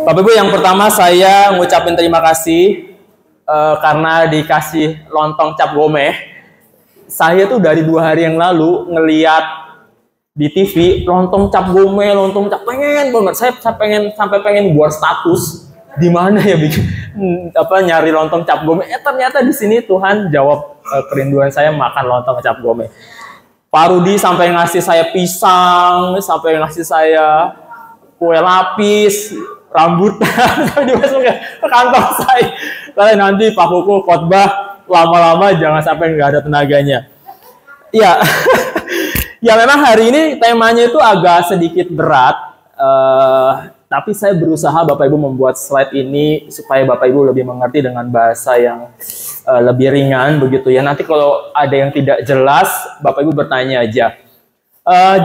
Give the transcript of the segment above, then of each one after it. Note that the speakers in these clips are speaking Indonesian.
Bapak Ibu, yang pertama saya ngucapin terima kasih karena dikasih lontong cap gomeh. Saya tuh dari 2 hari yang lalu ngeliat di TV lontong cap gomeh, lontong cap, pengen banget. Saya pengen buat status di mana ya bikin nyari lontong cap gomeh. Ternyata di sini Tuhan jawab kerinduan saya makan lontong cap gomeh. Pak Rudi sampai ngasih saya pisang, sampai ngasih saya kue lapis, rambutan, dimasukin ke kantong saya. Karena nanti Pak Kuku khotbah lama-lama jangan sampai nggak ada tenaganya. Ya, ya memang hari ini temanya itu agak sedikit berat, tapi saya berusaha Bapak Ibu membuat slide ini supaya Bapak Ibu lebih mengerti dengan bahasa yang lebih ringan begitu ya. Nanti kalau ada yang tidak jelas, Bapak Ibu bertanya aja.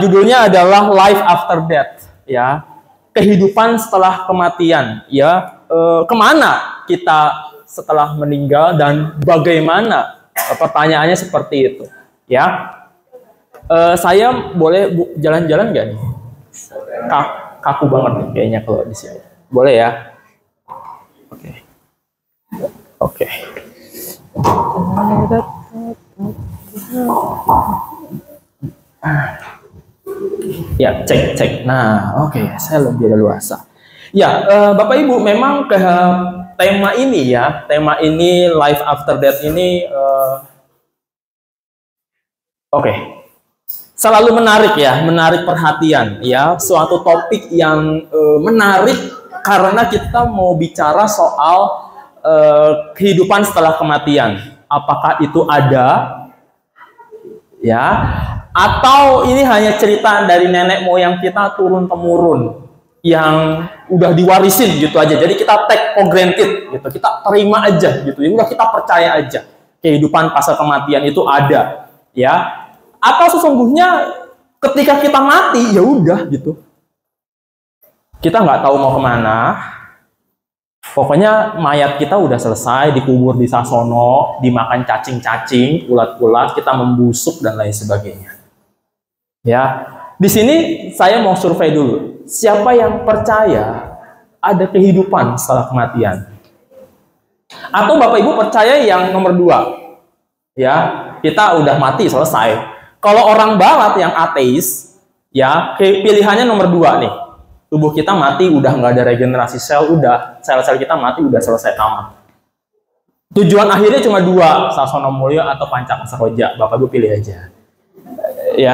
Judulnya adalah Life After Death, ya. Kehidupan setelah kematian, ya. Kemana kita setelah meninggal dan bagaimana? Pertanyaannya seperti itu, ya. Saya boleh jalan-jalan nggak nih? Kaku banget nih kayaknya kalau di sini. Boleh ya? Oke. Oke. Ya, cek. Nah, oke, saya lebih leluasa. Ya, Bapak Ibu, memang ke tema ini ya, tema ini Life After Death ini, oke, selalu menarik ya, menarik perhatian ya, suatu topik yang menarik karena kita mau bicara soal kehidupan setelah kematian. Apakah itu ada, ya? Atau ini hanya cerita dari nenek moyang kita turun-temurun yang udah diwarisin gitu aja. Jadi kita take for granted gitu. Kita terima aja gitu. Ya udah kita percaya aja. Kehidupan pasca kematian itu ada, ya. Atau sesungguhnya ketika kita mati ya udah gitu. Kita nggak tahu mau kemana. Pokoknya mayat kita udah selesai, dikubur di Sasono, dimakan cacing-cacing, ulat-ulat, kita membusuk dan lain sebagainya. Ya, di sini saya mau survei dulu. Siapa yang percaya ada kehidupan setelah kematian? Atau Bapak Ibu percaya yang nomor 2? Ya, kita udah mati selesai. Kalau orang barat yang ateis, ya pilihannya nomor 2 nih. Tubuh kita mati, udah nggak ada regenerasi sel, udah sel-sel kita mati, udah selesai tamat. Tujuan akhirnya cuma 2, Sasono Mulyo atau Pancakasaroja. Bapak Ibu pilih aja. Ya,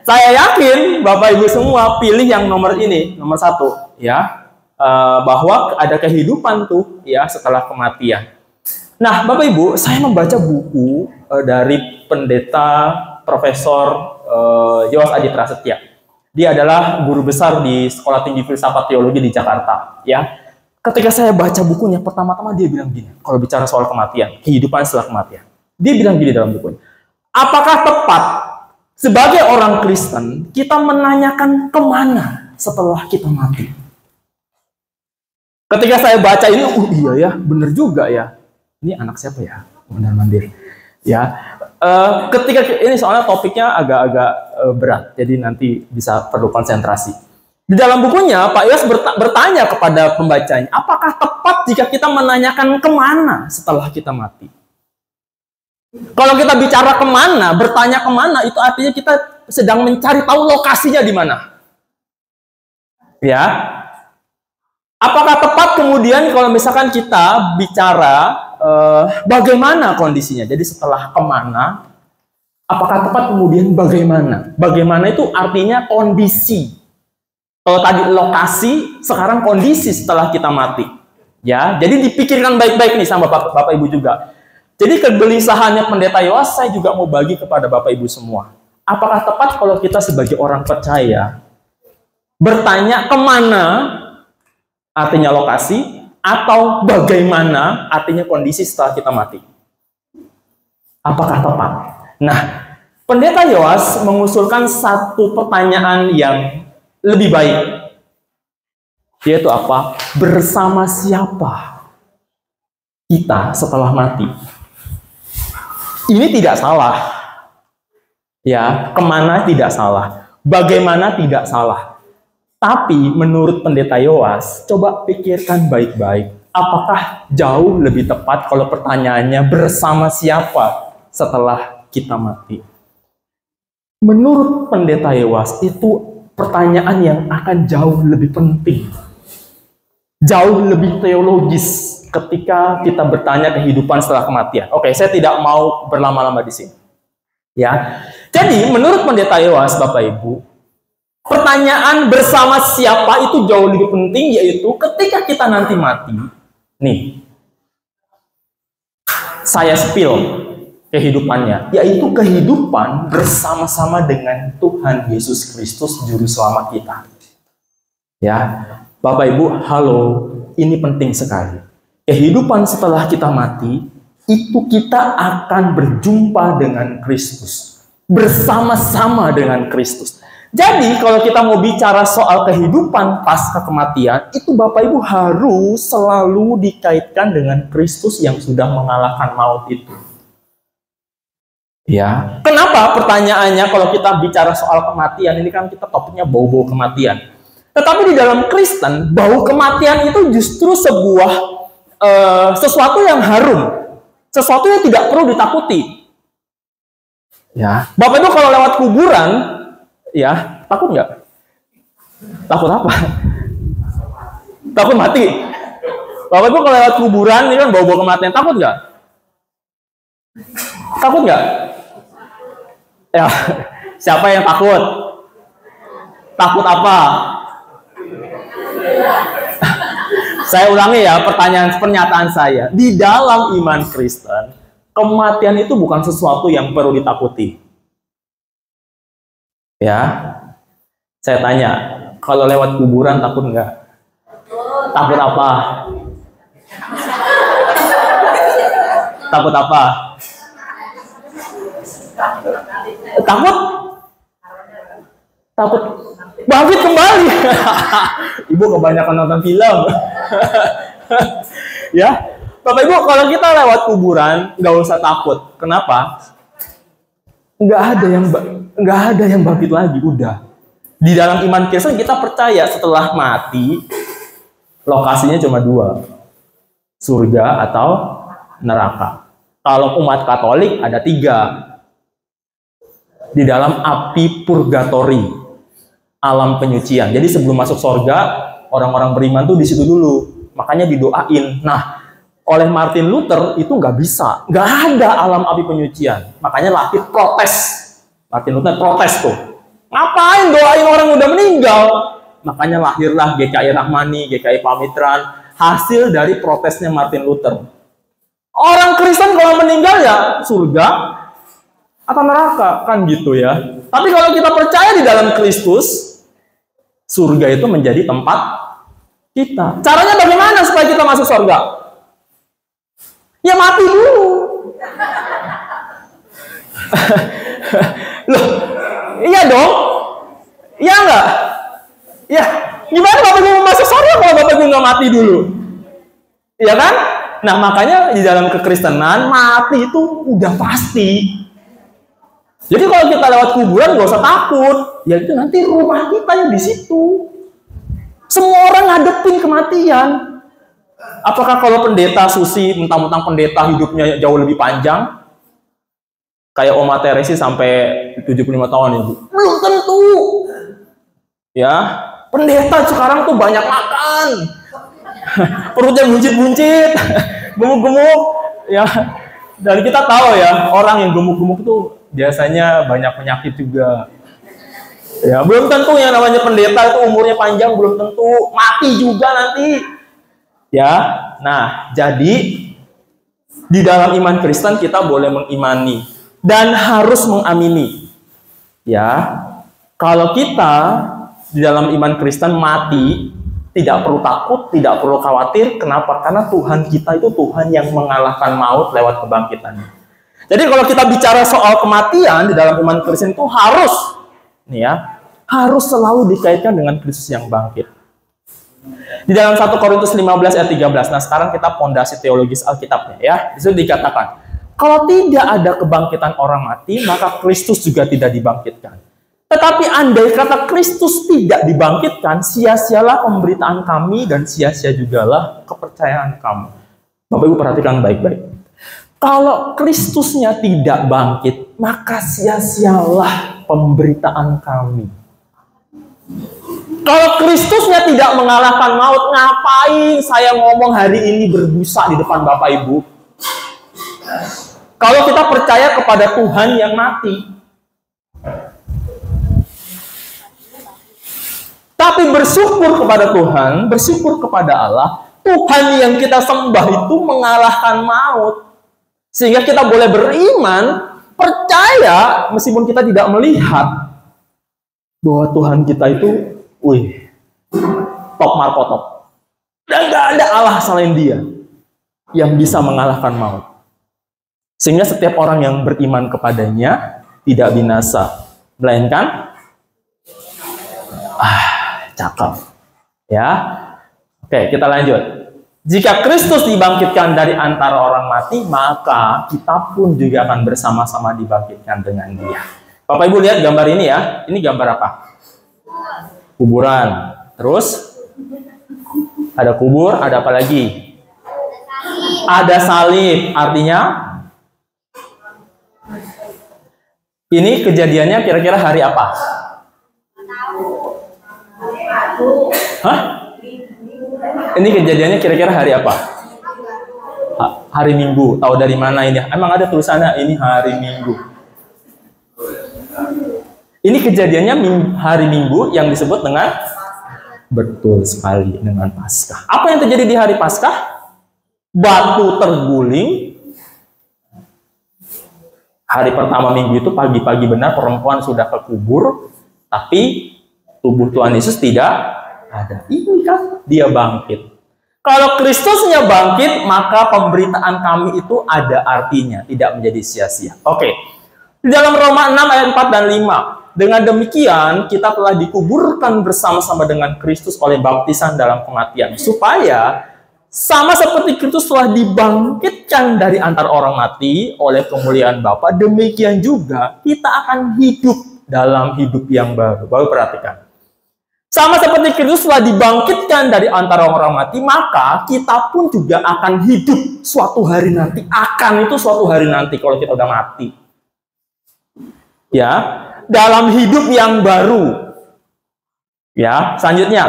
saya yakin Bapak Ibu semua pilih yang nomor ini, nomor 1, ya, bahwa ada kehidupan tuh, ya, setelah kematian. Nah, Bapak Ibu, saya membaca buku dari pendeta Profesor Yowas Adi Prasetya. Dia adalah guru besar di Sekolah Tinggi Filsafat Teologi di Jakarta, ya. Ketika saya baca bukunya, pertama-tama dia bilang gini, kalau bicara soal kematian, kehidupan setelah kematian. Dia bilang gini dalam bukunya, apakah tepat sebagai orang Kristen, kita menanyakan kemana setelah kita mati? Ketika saya baca ini, iya ya, bener juga ya. Ini anak siapa ya? Mondar-mandir. Ya, ketika ini soalnya topiknya agak-agak berat, jadi nanti bisa perlu konsentrasi. Di dalam bukunya, Pak Yos bertanya kepada pembacanya, apakah tepat jika kita menanyakan kemana setelah kita mati? Kalau kita bicara kemana, bertanya kemana, itu artinya kita sedang mencari tahu lokasinya di mana. Ya, apakah tepat kemudian kalau misalkan kita bicara bagaimana kondisinya? Jadi setelah kemana, apakah tepat kemudian bagaimana? Bagaimana itu artinya kondisi. Kalau tadi lokasi, sekarang kondisi setelah kita mati. Ya, jadi dipikirkan baik-baik nih sama Bapak Ibu juga. Jadi kegelisahannya pendeta Yowas saya juga mau bagi kepada Bapak Ibu semua. Apakah tepat kalau kita sebagai orang percaya bertanya kemana artinya lokasi atau bagaimana artinya kondisi setelah kita mati? Apakah tepat? Nah, pendeta Yowas mengusulkan satu pertanyaan yang lebih baik, yaitu apa? Bersama siapa kita setelah mati? Ini tidak salah, ya. Kemana tidak salah, bagaimana tidak salah. Tapi menurut Pendeta Yoas, coba pikirkan baik-baik. Apakah jauh lebih tepat kalau pertanyaannya bersama siapa setelah kita mati? Menurut Pendeta Yoas, itu pertanyaan yang akan jauh lebih penting. Jauh lebih teologis ketika kita bertanya kehidupan setelah kematian. Oke, saya tidak mau berlama-lama di sini. Ya. Jadi, menurut Pendeta Yoas, Bapak Ibu, pertanyaan bersama siapa itu jauh lebih penting, yaitu ketika kita nanti mati. Nih, saya spill kehidupannya, yaitu kehidupan bersama-sama dengan Tuhan Yesus Kristus, Juru Selamat kita. Ya, Bapak Ibu, halo, ini penting sekali. Kehidupan setelah kita mati, itu kita akan berjumpa dengan Kristus, bersama-sama dengan Kristus. Jadi, kalau kita mau bicara soal kehidupan pasca kematian, itu Bapak Ibu harus selalu dikaitkan dengan Kristus yang sudah mengalahkan maut itu. Ya, kenapa pertanyaannya kalau kita bicara soal kematian, ini kan kita topiknya bau-bau kematian. Tetapi di dalam Kristen, bau kematian itu justru sebuah sesuatu yang harum, sesuatu yang tidak perlu ditakuti. Ya, Bapak Ibu kalau lewat kuburan, ya, takut nggak? Takut apa? Takut mati. Bapak Ibu kalau lewat kuburan, ini kan bau-bau kematian, takut nggak? Takut nggak? Ya, siapa yang takut? Takut apa? Saya ulangi ya pernyataan saya. Di dalam iman Kristen, kematian itu bukan sesuatu yang perlu ditakuti. Ya, saya tanya, kalau lewat kuburan takut nggak? Takut apa? Takut apa? Takut? Takut bangkit kembali. Ibu kebanyakan nonton film. Ya, Bapak Ibu, kalau kita lewat kuburan nggak usah takut. Kenapa? Nggak ada yang bangkit lagi, udah. Di dalam iman Kristen kita percaya setelah mati lokasinya cuma dua, surga atau neraka. Kalau umat Katolik ada 3. Di dalam api purgatori, alam penyucian. Jadi sebelum masuk surga, orang-orang beriman tuh di situ dulu. Makanya didoain. Nah, oleh Martin Luther itu nggak bisa, nggak ada alam api penyucian. Makanya lahir protes. Martin Luther protes tuh. Ngapain doain orang udah meninggal? Makanya lahirlah GKI Rahmani, GKI Pamitran, hasil dari protesnya Martin Luther. Orang Kristen kalau meninggal ya surga atau neraka, kan gitu ya. Tapi kalau kita percaya di dalam Kristus, surga itu menjadi tempat kita. Caranya bagaimana supaya kita masuk surga? Ya mati dulu. Loh, iya dong? Iya enggak? Ya, gimana Bapak Ibu masuk surga kalau Bapak Ibu nggak mati dulu? Iya kan? Nah, makanya di dalam kekristenan, mati itu udah pasti. Jadi kalau kita lewat kuburan nggak usah takut, ya itu nanti rumah kita yang di situ. Semua orang ngadepin kematian. Apakah kalau pendeta Susi, mentang-mentang pendeta hidupnya jauh lebih panjang, kayak Oma Teresi sampai 75 tahun ya Bu? Belum tentu. Ya, pendeta sekarang tuh banyak makan, perutnya buncit-buncit, gemuk-gemuk, ya. Dan kita tahu ya, orang yang gemuk-gemuk tuh biasanya banyak penyakit juga. Ya, belum tentu yang namanya pendeta itu umurnya panjang, belum tentu mati juga nanti. Ya, nah jadi di dalam iman Kristen kita boleh mengimani dan harus mengamini. Ya, kalau kita di dalam iman Kristen mati, tidak perlu takut, tidak perlu khawatir. Kenapa? Karena Tuhan kita itu Tuhan yang mengalahkan maut lewat kebangkitannya. Jadi kalau kita bicara soal kematian di dalam iman Kristen itu harus, nih ya, harus selalu dikaitkan dengan Kristus yang bangkit. Di dalam 1 Korintus 15 ayat 13. Nah, sekarang kita pondasi teologis Alkitabnya ya. Di situ dikatakan, kalau tidak ada kebangkitan orang mati, maka Kristus juga tidak dibangkitkan. Tetapi andai kata Kristus tidak dibangkitkan, sia-sialah pemberitaan kami dan sia-sia jugalah kepercayaan kamu. Bapak Ibu perhatikan baik-baik. Kalau Kristusnya tidak bangkit, maka sia-sialah pemberitaan kami. Kalau Kristusnya tidak mengalahkan maut, ngapain saya ngomong hari ini berbusa di depan Bapak Ibu? Kalau kita percaya kepada Tuhan yang mati. Tapi bersyukur kepada Tuhan, bersyukur kepada Allah, Tuhan yang kita sembah itu mengalahkan maut. Sehingga kita boleh beriman, percaya, meskipun kita tidak melihat, bahwa Tuhan kita itu, top marko top. Dan gak ada Allah selain Dia yang bisa mengalahkan maut. Sehingga setiap orang yang beriman kepadanya tidak binasa, melainkan cakep. Ya. Oke, kita lanjut. Jika Kristus dibangkitkan dari antara orang mati, maka kita pun juga akan bersama-sama dibangkitkan dengan Dia. Bapak Ibu lihat gambar ini ya. Ini gambar apa? Kuburan. Terus ada kubur, ada apa lagi? Ada salib. Artinya ini kejadiannya kira-kira hari apa? Hah? Ini kejadiannya kira-kira hari apa? Hari Minggu. Tahu dari mana ini? Emang ada tulisannya ini hari Minggu. Ini kejadiannya hari Minggu yang disebut dengan, betul sekali, dengan Paskah. Apa yang terjadi di hari Paskah? Batu terguling. Hari pertama Minggu itu pagi-pagi benar perempuan sudah ke kubur, tapi tubuh Tuhan Yesus tidak ada. Ini kan Dia bangkit. Kalau Kristusnya bangkit, maka pemberitaan kami itu ada artinya, tidak menjadi sia-sia. Oke. Di dalam Roma 6 ayat 4 dan 5. Dengan demikian, kita telah dikuburkan bersama-sama dengan Kristus oleh baptisan dalam kematian, supaya sama seperti Kristus telah dibangkitkan dari antara orang mati oleh kemuliaan Bapa, demikian juga kita akan hidup dalam hidup yang baru. Baru perhatikan. Sama seperti Kristus telah dibangkitkan dari antara orang mati, maka kita pun juga akan hidup suatu hari nanti. Akan itu suatu hari nanti kalau kita udah mati. Ya, dalam hidup yang baru. Ya, selanjutnya.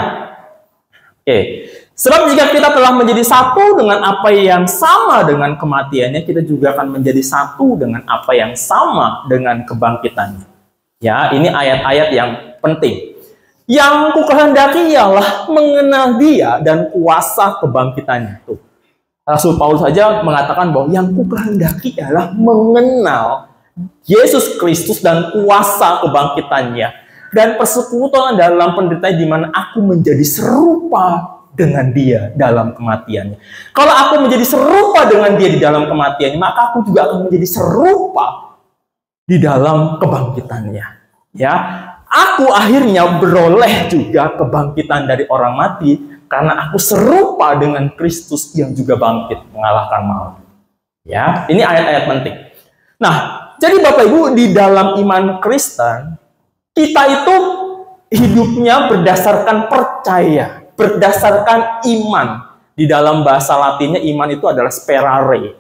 Oke. Sebab jika kita telah menjadi satu dengan apa yang sama dengan kematiannya, kita juga akan menjadi satu dengan apa yang sama dengan kebangkitannya. Ya, ini ayat-ayat yang penting. Yang kukehendaki ialah mengenal Dia dan kuasa kebangkitannya. Tuh. Rasul Paulus saja mengatakan bahwa yang kukehendaki ialah mengenal Yesus Kristus dan kuasa kebangkitannya. Dan persekutuan dalam penderitaan di mana aku menjadi serupa dengan Dia dalam kematiannya. Kalau aku menjadi serupa dengan Dia di dalam kematiannya, maka aku juga akan menjadi serupa di dalam kebangkitannya. Ya, aku akhirnya beroleh juga kebangkitan dari orang mati karena aku serupa dengan Kristus yang juga bangkit mengalahkan maut. Ya, ini ayat-ayat penting. Nah, jadi Bapak Ibu, di dalam iman Kristen, kita itu hidupnya berdasarkan percaya, berdasarkan iman. Di dalam bahasa Latinnya iman itu adalah sperare.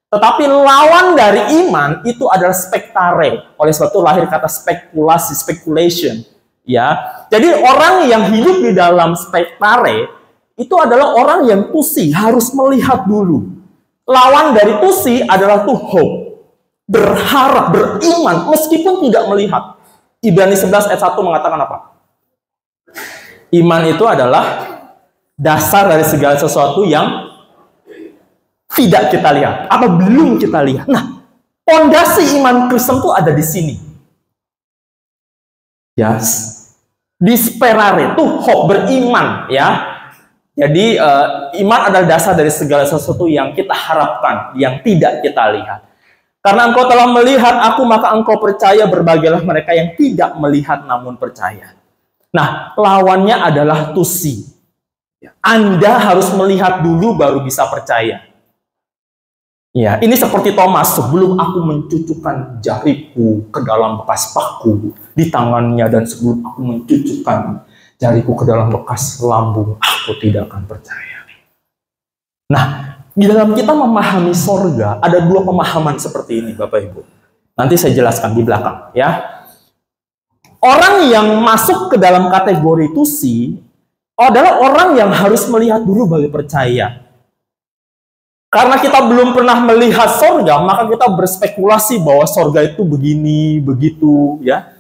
Tetapi lawan dari iman itu adalah spectare. Oleh sebab itu lahir kata spekulasi, speculation. Ya, jadi orang yang hidup di dalam spectare itu adalah orang yang tusi, harus melihat dulu. Lawan dari tusi adalah to hope. Berharap, beriman, meskipun tidak melihat. Ibrani 11 ayat 1 mengatakan apa? Iman itu adalah dasar dari segala sesuatu yang tidak kita lihat atau belum kita lihat. Nah, fondasi iman Kristen itu ada di sini. Yes. Disperare itu hope, beriman, ya. Jadi iman adalah dasar dari segala sesuatu yang kita harapkan, yang tidak kita lihat. Karena engkau telah melihat aku, maka engkau percaya. Berbahagialah mereka yang tidak melihat namun percaya. Nah, lawannya adalah tusi. Anda harus melihat dulu baru bisa percaya. Ya, ini seperti Thomas, sebelum aku mencucukkan jariku ke dalam bekas paku di tangannya dan sebelum aku mencucukkan jariku ke dalam bekas lambung, aku tidak akan percaya. Nah, di dalam kita memahami sorga, ada dua pemahaman seperti ini, Bapak Ibu. Nanti saya jelaskan di belakang, ya. Orang yang masuk ke dalam kategori tusi adalah orang yang harus melihat dulu baru percaya. Karena kita belum pernah melihat sorga, maka kita berspekulasi bahwa sorga itu begini, begitu, ya.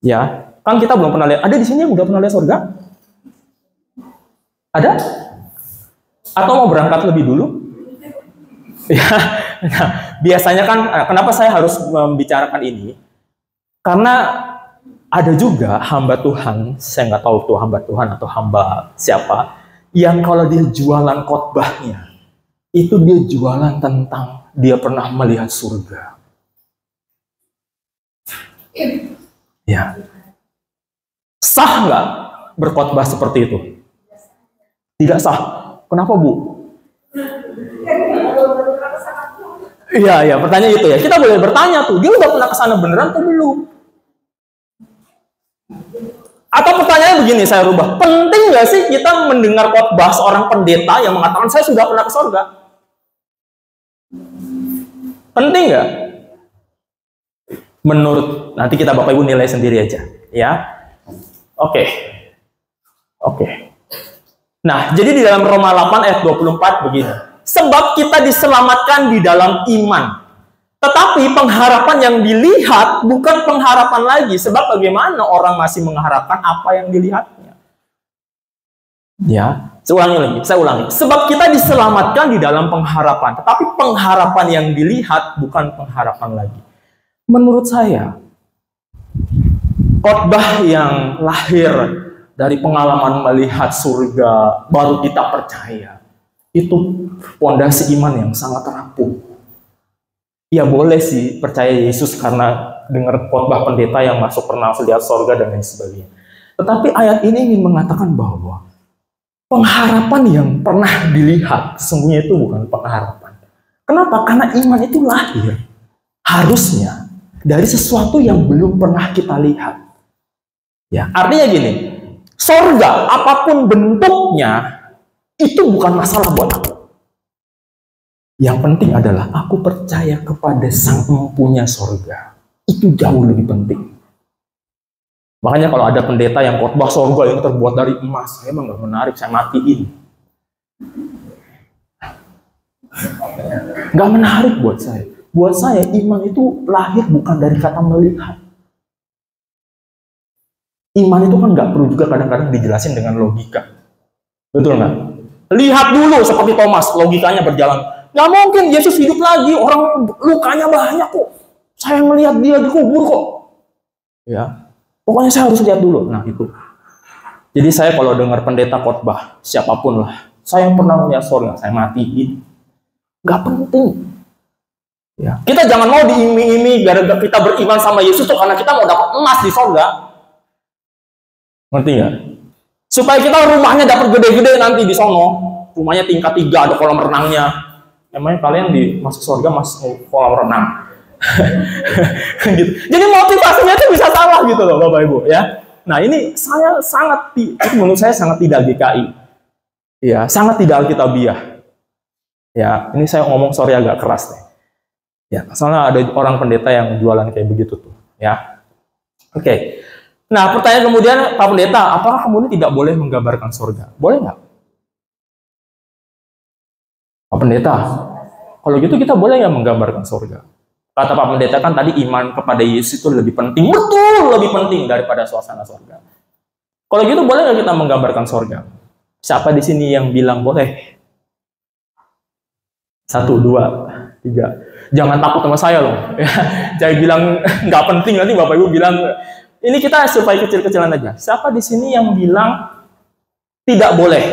Ya, kan kita belum pernah lihat. Ada di sini yang udah pernah lihat sorga? Ada? Atau mau berangkat lebih dulu? Ya, nah, biasanya kan, kenapa saya harus membicarakan ini? Karena ada juga hamba Tuhan, saya nggak tahu tuh hamba Tuhan atau hamba siapa, yang kalau dia jualan khotbahnya, itu dia jualan tentang dia pernah melihat surga. Ya. Sah nggak berkhotbah seperti itu? Tidak sah. Kenapa, Bu? Iya, pertanyaan itu ya. Kita boleh bertanya tuh, dia udah pernah kesana beneran atau belum? Atau pertanyaannya begini, saya rubah. Penting nggak sih kita mendengar khotbah seorang pendeta yang mengatakan, saya sudah pernah ke surga? Penting nggak? Menurut, nanti kita Bapak Ibu nilai sendiri aja. Ya, Oke. Nah, jadi di dalam Roma 8 ayat 24 begini. Sebab kita diselamatkan di dalam iman. Tetapi pengharapan yang dilihat bukan pengharapan lagi. Sebab bagaimana orang masih mengharapkan apa yang dilihatnya. Ya, saya ulangi. Sebab kita diselamatkan di dalam pengharapan. Tetapi pengharapan yang dilihat bukan pengharapan lagi. Menurut saya, khotbah yang lahir dari pengalaman melihat surga baru kita percaya, itu fondasi iman yang sangat rapuh. Ya boleh sih percaya Yesus karena dengar khotbah pendeta yang masuk pernah lihat surga dan lain sebagainya. Tetapi ayat ini ingin mengatakan bahwa pengharapan yang pernah dilihat sesungguhnya itu bukan pengharapan. Kenapa? Karena iman itu lahir harusnya dari sesuatu yang belum pernah kita lihat. Ya, artinya gini, surga apapun bentuknya itu bukan masalah buat aku. Yang penting adalah aku percaya kepada Sang Empunya surga. Itu jauh lebih penting. Makanya kalau ada pendeta yang khotbah surga yang terbuat dari emas, saya emang nggak menarik, saya matiin. Nggak menarik buat saya. Buat saya iman itu lahir bukan dari kata melihat. Iman itu kan nggak perlu juga kadang-kadang dijelasin dengan logika. Betul nggak? Lihat dulu seperti Thomas, logikanya berjalan. Nggak mungkin Yesus hidup lagi, orang lukanya banyak kok. Saya melihat dia dikubur kok. Ya, pokoknya saya harus lihat dulu. Nah itu. Jadi saya kalau dengar pendeta khotbah, siapapun lah, saya yang pernah melihat surga, saya matiin. Nggak penting. Ya. Kita jangan mau diiming-iming gara-gara kita beriman sama Yesus tuh karena kita mau dapat emas di surga. Ngerti nggak? Supaya kita rumahnya dapat gede-gede nanti di sono. Rumahnya tingkat 3, ada kolam renangnya. Emangnya kalian masuk surga masuk kolam renang? Gitu. Jadi motivasinya itu bisa salah gitu loh Bapak Ibu ya. Nah ini saya menurut saya sangat tidak GKI. Ya, sangat tidak alkitabiah. Ya, ini saya ngomong sorry agak keras deh. Ya, soalnya ada orang pendeta yang jualan kayak begitu tuh, ya. Oke. Nah, pertanyaan kemudian, Pak Pendeta, apakah kamu ini tidak boleh menggambarkan surga? Boleh nggak? Pak Pendeta, kalau gitu kita boleh nggak menggambarkan surga? Kata Pak Pendeta kan tadi iman kepada Yesus itu lebih penting, betul lebih penting daripada suasana surga. Kalau gitu boleh nggak kita menggambarkan surga? Siapa di sini yang bilang boleh? 1, 2, 3. Jangan takut sama saya loh. Jangan bilang nggak penting, nanti Bapak Ibu bilang ini kita supaya kecil-kecilan aja. Siapa di sini yang bilang tidak boleh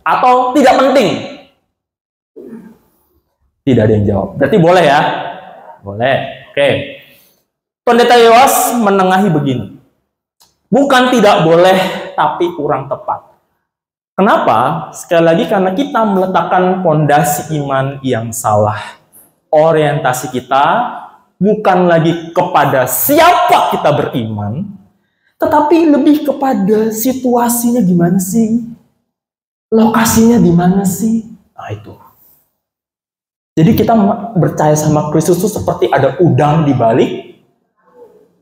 atau tidak penting? Tidak ada yang jawab. Berarti boleh ya? Boleh. Oke. Pendeta Yowas menengahi begini. Bukan tidak boleh, tapi kurang tepat. Kenapa? Sekali lagi karena kita meletakkan pondasi iman yang salah. Orientasi kita bukan lagi kepada siapa kita beriman, tetapi lebih kepada situasinya gimana sih? Lokasinya di mana sih? Nah itu. Jadi kita percaya sama Kristus itu seperti ada udang di balik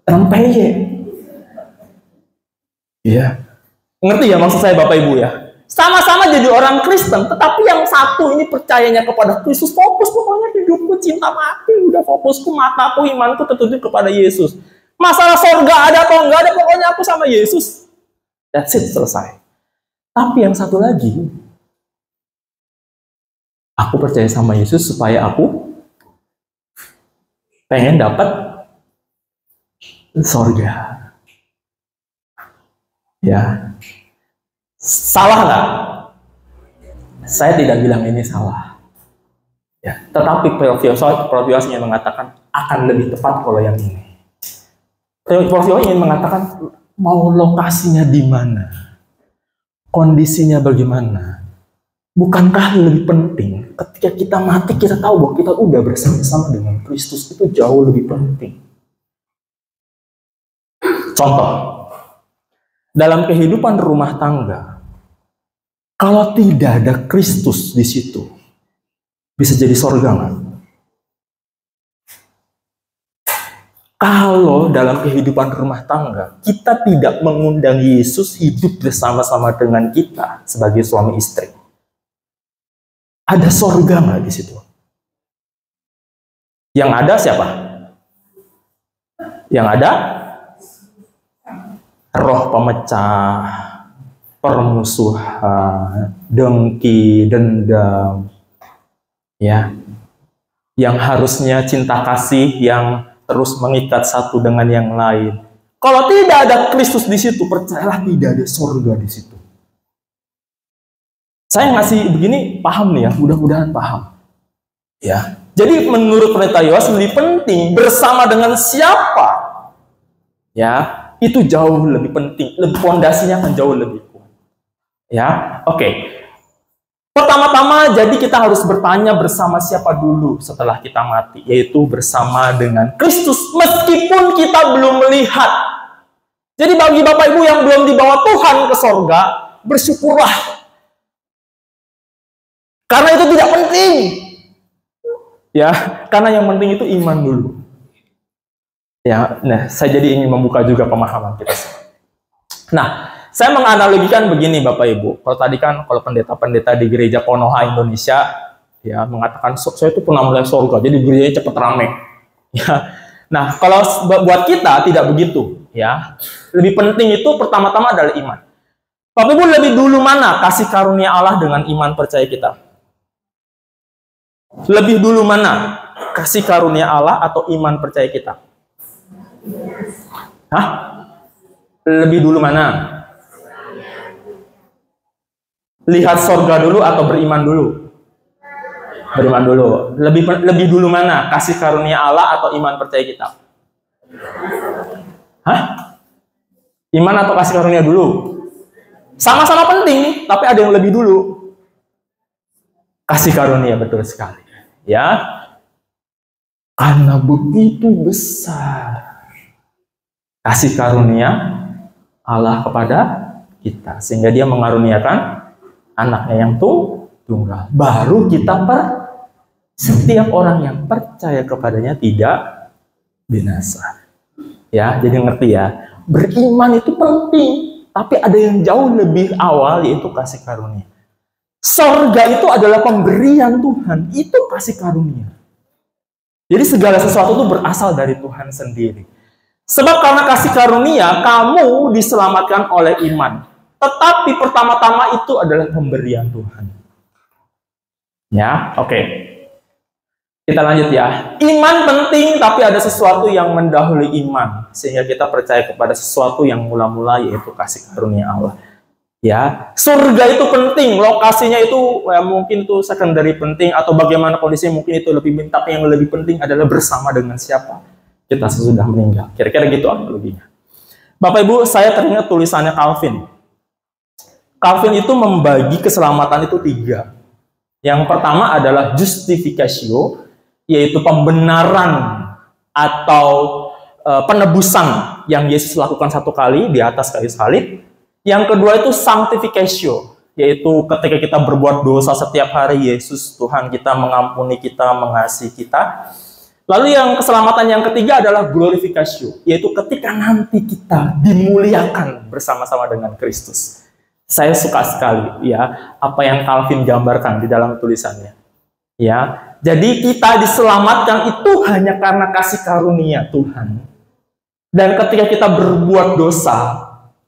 rempeyek. Iya. Ngerti ya maksud saya Bapak Ibu ya? Sama-sama jadi orang Kristen, tetapi yang satu ini percayanya kepada Kristus, fokus pokoknya hidupku cinta mati, udah fokusku, mataku, imanku tertuju kepada Yesus. Masalah surga ada atau enggak ada, pokoknya aku sama Yesus. That's it, selesai. Tapi yang satu lagi, aku percaya sama Yesus supaya aku pengen dapat surga. Ya, salah nggak? Saya tidak bilang ini salah. Ya, tetapi Prof. Yos ingin mengatakan akan lebih tepat kalau yang ini. Prof. Yos ingin mengatakan mau lokasinya di mana, kondisinya bagaimana. Bukankah lebih penting ketika kita mati kita tahu bahwa kita udah bersama-sama dengan Kristus, itu jauh lebih penting. Contoh, dalam kehidupan rumah tangga, kalau tidak ada Kristus di situ, bisa jadi sorga nggak? Kalau dalam kehidupan rumah tangga, kita tidak mengundang Yesus hidup bersama-sama dengan kita sebagai suami istri, ada sorga nggak di situ? Yang ada siapa? Yang ada roh pemecah, permusuhan, dengki, dendam, ya, yang harusnya cinta kasih yang terus mengikat satu dengan yang lain. Kalau tidak ada Kristus di situ, percayalah tidak ada surga di situ. Saya ngasih begini, paham nih ya, mudah-mudahan paham. Ya, jadi menurut Pendeta Yoas lebih penting bersama dengan siapa, ya, itu jauh lebih penting, fondasinya akan jauh lebih kuat. Ya, oke. Pertama-tama, jadi kita harus bertanya bersama siapa dulu setelah kita mati, yaitu bersama dengan Kristus, meskipun kita belum melihat. Jadi bagi Bapak Ibu yang belum dibawa Tuhan ke sorga, bersyukurlah. Karena itu tidak penting. Ya, karena yang penting itu iman dulu. Ya, nah, saya jadi ingin membuka juga pemahaman kita. Nah, saya menganalogikan begini Bapak Ibu. Kalau tadi kan kalau pendeta-pendeta di gereja Konoha Indonesia ya mengatakan saya itu pernah melihat surga, jadi gerejanya cepat ramai. Ya. Nah, kalau buat kita tidak begitu, ya. Lebih penting itu pertama-tama adalah iman. Bapak Ibu, lebih dulu mana kasih karunia Allah dengan iman percaya kita? Lebih dulu mana kasih karunia Allah atau iman percaya kita? Hah? Lebih dulu mana? Lihat surga dulu atau beriman dulu? Beriman dulu. Lebih dulu mana kasih karunia Allah atau iman percaya kita? Hah? Iman atau kasih karunia dulu? Sama-sama penting, tapi ada yang lebih dulu. Kasih karunia, betul sekali. Ya, karena begitu besar kasih karunia Allah kepada kita, sehingga Dia mengaruniakan anaknya yang tunggal. Baru kita setiap orang yang percaya kepadanya tidak binasa. Ya, jadi ngerti ya. Beriman itu penting, tapi ada yang jauh lebih awal, yaitu kasih karunia. Sorga itu adalah pemberian Tuhan, itu kasih karunia. Jadi segala sesuatu itu berasal dari Tuhan sendiri. Sebab karena kasih karunia, kamu diselamatkan oleh iman. Tetapi pertama-tama itu adalah pemberian Tuhan. Ya, oke. Kita lanjut ya. Iman penting, tapi ada sesuatu yang mendahului iman. Sehingga kita percaya kepada sesuatu yang mula-mula, yaitu kasih karunia Allah. Ya, surga itu penting, lokasinya itu ya, mungkin itu secondary penting, atau bagaimana kondisinya mungkin itu lebih penting, tapi yang lebih penting adalah bersama dengan siapa kita sesudah meninggal. Kira-kira gitu analoginya. Bapak Ibu, saya teringat tulisannya Calvin. Calvin itu membagi keselamatan itu 3. Yang pertama adalah justificatio, yaitu pembenaran atau penebusan yang Yesus lakukan 1 kali di atas kayu salib. Yang kedua itu sanctificatio, yaitu ketika kita berbuat dosa setiap hari, Yesus Tuhan kita mengampuni kita, mengasihi kita. Lalu yang keselamatan yang ketiga adalah glorificatio, yaitu ketika nanti kita dimuliakan bersama-sama dengan Kristus. Saya suka sekali ya apa yang Calvin gambarkan di dalam tulisannya. Ya, jadi kita diselamatkan itu hanya karena kasih karunia Tuhan. Dan ketika kita berbuat dosa,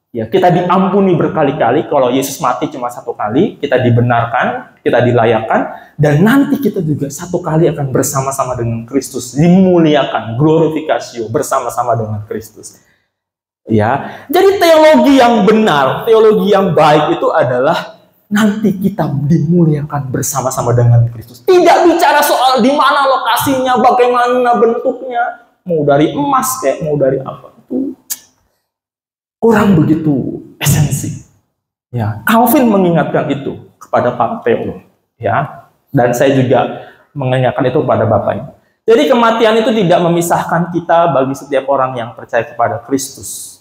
ya kita diampuni berkali-kali. Kalau Yesus mati cuma 1 kali, kita dibenarkan, kita dilayakkan, dan nanti kita juga 1 kali akan bersama-sama dengan Kristus, dimuliakan, glorifikasio bersama-sama dengan Kristus. Ya, jadi teologi yang benar, teologi yang baik itu adalah nanti kita dimuliakan bersama-sama dengan Kristus. Tidak bicara soal di mana lokasinya, bagaimana bentuknya, mau dari emas kayak mau dari apa, itu kurang begitu esensi. Ya, Calvin mengingatkan itu kepada para teolog, ya, dan saya juga mengingatkan itu kepada Bapak Ibu. Jadi kematian itu tidak memisahkan kita bagi setiap orang yang percaya kepada Kristus.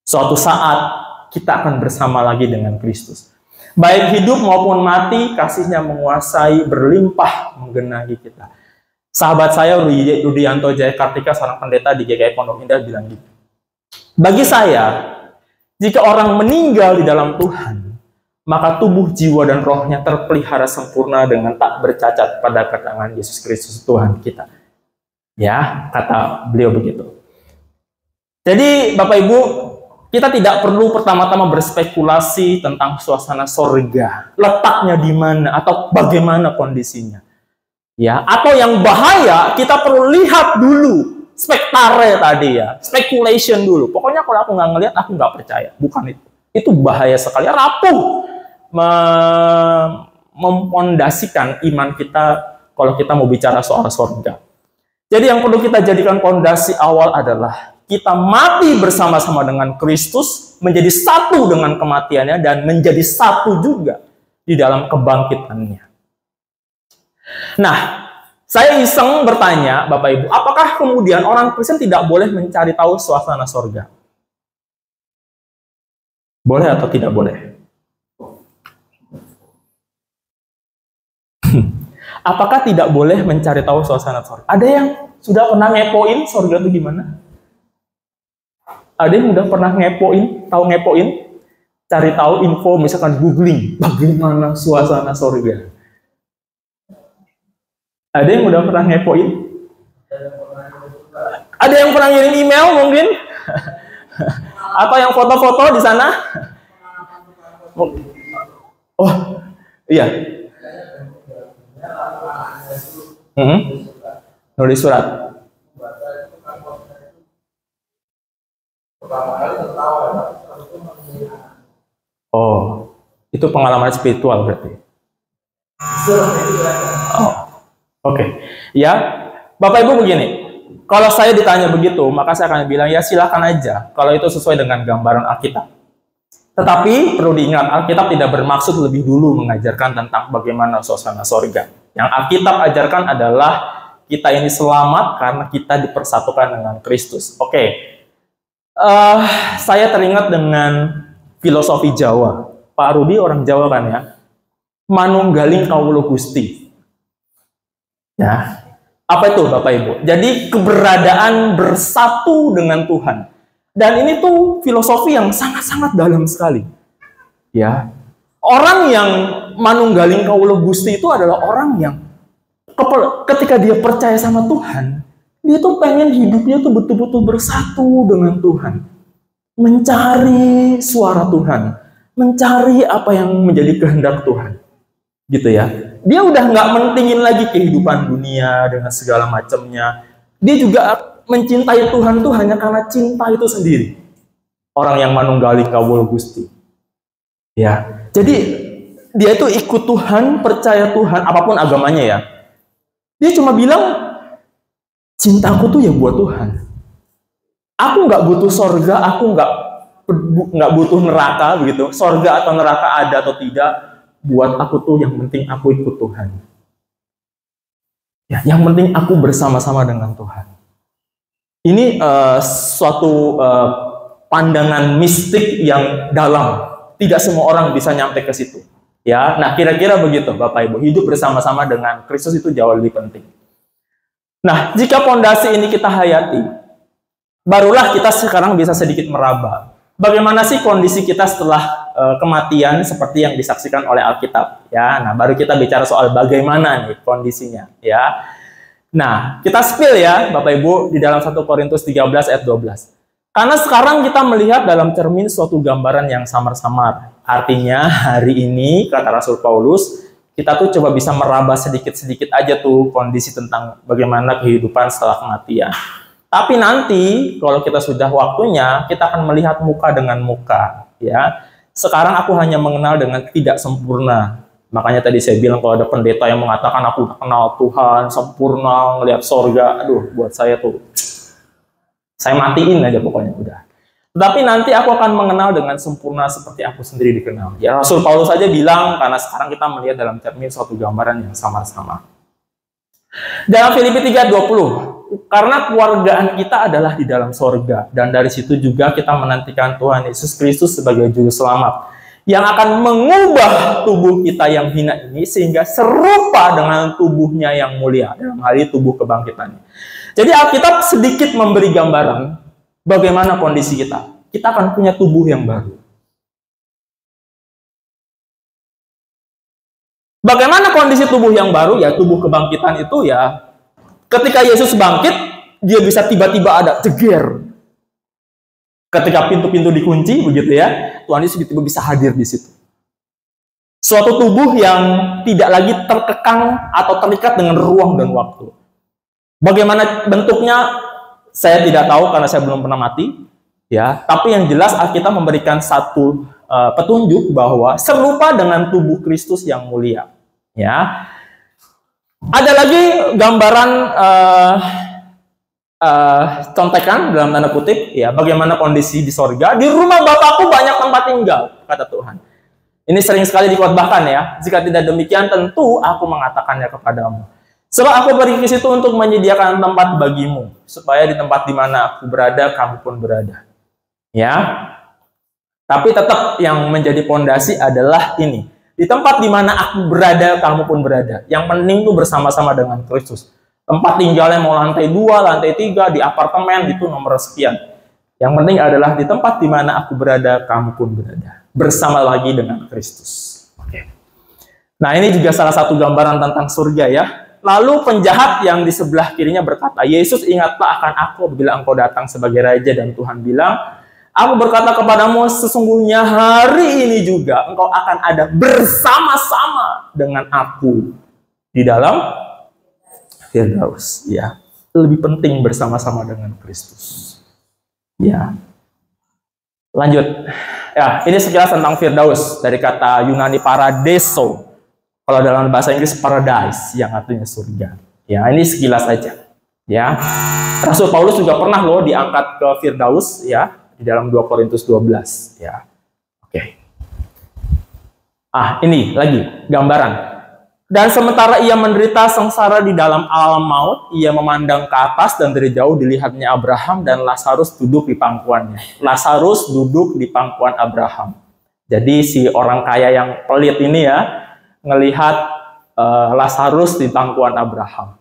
Suatu saat kita akan bersama lagi dengan Kristus. Baik hidup maupun mati, kasih-Nya menguasai, berlimpah menggenahi kita. Sahabat saya Rudianto Jayakartika, seorang pendeta di GKI Pondok Indah, bilang gitu. Bagi saya, jika orang meninggal di dalam Tuhan, maka tubuh, jiwa, dan rohnya terpelihara sempurna dengan tak bercacat pada kedatangan Yesus Kristus Tuhan kita. Ya, kata beliau begitu. Jadi, Bapak Ibu, kita tidak perlu pertama-tama berspekulasi tentang suasana sorga, letaknya di mana atau bagaimana kondisinya. Ya, atau yang bahaya kita perlu lihat dulu, spektare tadi ya, speculation dulu. Pokoknya kalau aku nggak ngelihat, aku nggak percaya. Bukan itu. Itu bahaya sekali, rapuh mempondasikan iman kita kalau kita mau bicara soal sorga. Jadi yang perlu kita jadikan pondasi awal adalah kita mati bersama-sama dengan Kristus, menjadi satu dengan kematiannya, dan menjadi satu juga di dalam kebangkitannya. Nah, saya iseng bertanya, Bapak Ibu, apakah kemudian orang Kristen tidak boleh mencari tahu suasana sorga? Boleh atau tidak boleh? Apakah tidak boleh mencari tahu suasana sorga? Ada yang sudah pernah ngepoin sorga itu gimana? Ada yang udah pernah ngepoin, cari tahu info, misalkan googling, bagaimana suasana sorga. Ada yang udah pernah ngepoin? Ada yang pernah ngirim email mungkin? Atau yang foto-foto di sana? Oh, iya. Nulis surat. Oh, itu pengalaman spiritual berarti. Oh, oke. Ya, Bapak Ibu begini. Kalau saya ditanya begitu, maka saya akan bilang ya silakan aja. Kalau itu sesuai dengan gambaran Alkitab. Tetapi perlu diingat, Alkitab tidak bermaksud lebih dulu mengajarkan tentang bagaimana suasana sorga. Yang Alkitab ajarkan adalah kita ini selamat karena kita dipersatukan dengan Kristus. Oke. Saya teringat dengan filosofi Jawa. Pak Rudi orang Jawa kan ya. Manunggaling kawula Gusti. Ya. Apa itu Bapak Ibu? Jadi keberadaan bersatu dengan Tuhan. Dan ini tuh filosofi yang sangat-sangat dalam sekali. Ya. Orang yang manunggaling kawula Gusti itu adalah orang yang ketika dia percaya sama Tuhan, dia tuh pengen hidupnya tuh betul-betul bersatu dengan Tuhan. Mencari suara Tuhan. Mencari apa yang menjadi kehendak Tuhan. Gitu ya. Dia udah nggak mentingin lagi kehidupan dunia dengan segala macamnya. Dia juga mencintai Tuhan tuh hanya karena cinta itu sendiri. Orang yang manunggaling kawula Gusti. Ya. Jadi dia itu ikut Tuhan, percaya Tuhan, apapun agamanya ya. Dia cuma bilang, cintaku tuh ya buat Tuhan. Aku nggak butuh sorga, aku nggak nggak butuh neraka begitu, sorga atau neraka ada atau tidak, buat aku tuh yang penting aku ikut Tuhan. Ya, yang penting aku bersama-sama dengan Tuhan. Ini suatu pandangan mistik yang dalam. Tidak semua orang bisa nyampe ke situ. Ya, nah kira-kira begitu, Bapak Ibu. Hidup bersama-sama dengan Kristus itu jauh lebih penting. Nah, jika fondasi ini kita hayati, barulah kita sekarang bisa sedikit meraba. Bagaimana sih kondisi kita setelah kematian seperti yang disaksikan oleh Alkitab? Ya, nah baru kita bicara soal bagaimana nih kondisinya. Ya, nah kita spill ya, Bapak Ibu, di dalam 1 Korintus 13 ayat 12. Karena sekarang kita melihat dalam cermin suatu gambaran yang samar-samar. Artinya hari ini, kata Rasul Paulus, kita tuh coba bisa meraba sedikit-sedikit aja tuh kondisi tentang bagaimana kehidupan setelah kematian. Tapi nanti kalau kita sudah waktunya, kita akan melihat muka dengan muka. Ya, sekarang aku hanya mengenal dengan tidak sempurna. Makanya tadi saya bilang kalau ada pendeta yang mengatakan aku kenal Tuhan sempurna, ngelihat sorga, aduh, buat saya tuh, saya matiin aja pokoknya udah. Tapi nanti aku akan mengenal dengan sempurna seperti aku sendiri dikenal. Ya Rasul Paulus saja bilang, karena sekarang kita melihat dalam cermin suatu gambaran yang samar-samar. Dalam Filipi 3:20, karena keluargaan kita adalah di dalam sorga, dan dari situ juga kita menantikan Tuhan Yesus Kristus sebagai juru selamat, yang akan mengubah tubuh kita yang hina ini, sehingga serupa dengan tubuhnya yang mulia, dalam hal ini tubuh kebangkitannya. Jadi Alkitab sedikit memberi gambaran bagaimana kondisi kita. Kita akan punya tubuh yang baru. Bagaimana kondisi tubuh yang baru? Ya, tubuh kebangkitan itu ya, ketika Yesus bangkit, dia bisa tiba-tiba ada jeger. Ketika pintu-pintu dikunci, begitu ya, Tuhan Yesus tiba-tiba bisa hadir di situ. Suatu tubuh yang tidak lagi terkekang atau terikat dengan ruang dan waktu. Bagaimana bentuknya, saya tidak tahu karena saya belum pernah mati. Ya, tapi yang jelas Alkitab memberikan satu petunjuk bahwa serupa dengan tubuh Kristus yang mulia. Ya, ada lagi gambaran contekan dalam tanda kutip, ya, bagaimana kondisi di sorga. Di rumah Bapakku banyak tempat tinggal, kata Tuhan. Ini sering sekali dikhotbahkan ya. Jika tidak demikian, tentu aku mengatakannya kepadamu. Sebab aku pergi ke situ untuk menyediakan tempat bagimu, supaya di tempat di mana aku berada, kamu pun berada. Ya, tapi tetap yang menjadi pondasi adalah ini. Di tempat di mana aku berada, kamu pun berada. Yang penting tuh bersama-sama dengan Kristus. Tempat tinggalnya mau lantai 2, lantai 3, di apartemen, itu nomor sekian. Yang penting adalah di tempat di mana aku berada, kamu pun berada. Bersama lagi dengan Kristus. Oke. Nah, ini juga salah satu gambaran tentang surga ya. Lalu penjahat yang di sebelah kirinya berkata, Yesus, ingatlah akan aku bila engkau datang sebagai Raja. Dan Tuhan bilang, aku berkata kepadamu, sesungguhnya hari ini juga engkau akan ada bersama-sama dengan aku di dalam Firdaus. Ya, lebih penting bersama-sama dengan Kristus. Ya, lanjut. Ya, ini sekilas tentang Firdaus dari kata Yunani paradiso. Kalau dalam bahasa Inggris paradise, yang artinya surga. Ya, ini sekilas saja. Ya, Rasul Paulus juga pernah loh diangkat ke Firdaus, ya, di dalam 2 Korintus 12. Ya, oke. Ini lagi gambaran. Dan sementara ia menderita sengsara di dalam alam maut, ia memandang ke atas dan dari jauh dilihatnya Abraham dan Lazarus duduk di pangkuannya. Lazarus duduk di pangkuan Abraham. Jadi si orang kaya yang pelit ini ya, ngelihat Lazarus di pangkuan Abraham.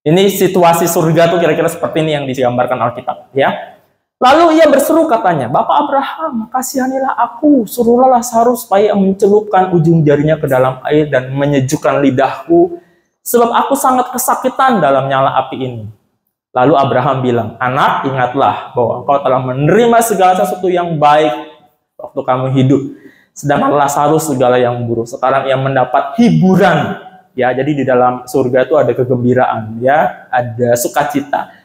Ini situasi surga tuh kira-kira seperti ini yang digambarkan Alkitab, ya. Lalu ia berseru katanya, Bapak Abraham, kasihanilah aku, suruhlah Lazarus supaya mencelupkan ujung jarinya ke dalam air dan menyejukkan lidahku, sebab aku sangat kesakitan dalam nyala api ini. Lalu Abraham bilang, anak, ingatlah bahwa engkau telah menerima segala sesuatu yang baik waktu kamu hidup, sedangkan Lazarus segala yang buruk. Sekarang ia mendapat hiburan. Ya, jadi di dalam surga itu ada kegembiraan, ya, ada sukacita.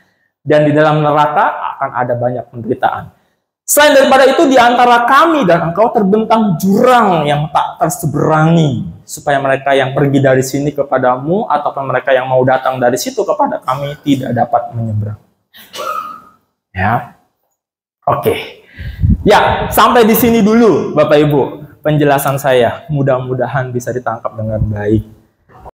Dan di dalam neraka akan ada banyak penderitaan. Selain daripada itu, di antara kami dan engkau terbentang jurang yang tak terseberangi, supaya mereka yang pergi dari sini kepadamu ataupun mereka yang mau datang dari situ kepada kami tidak dapat menyeberang. Ya, oke. Ya, sampai di sini dulu Bapak Ibu penjelasan saya. Mudah-mudahan bisa ditangkap dengan baik.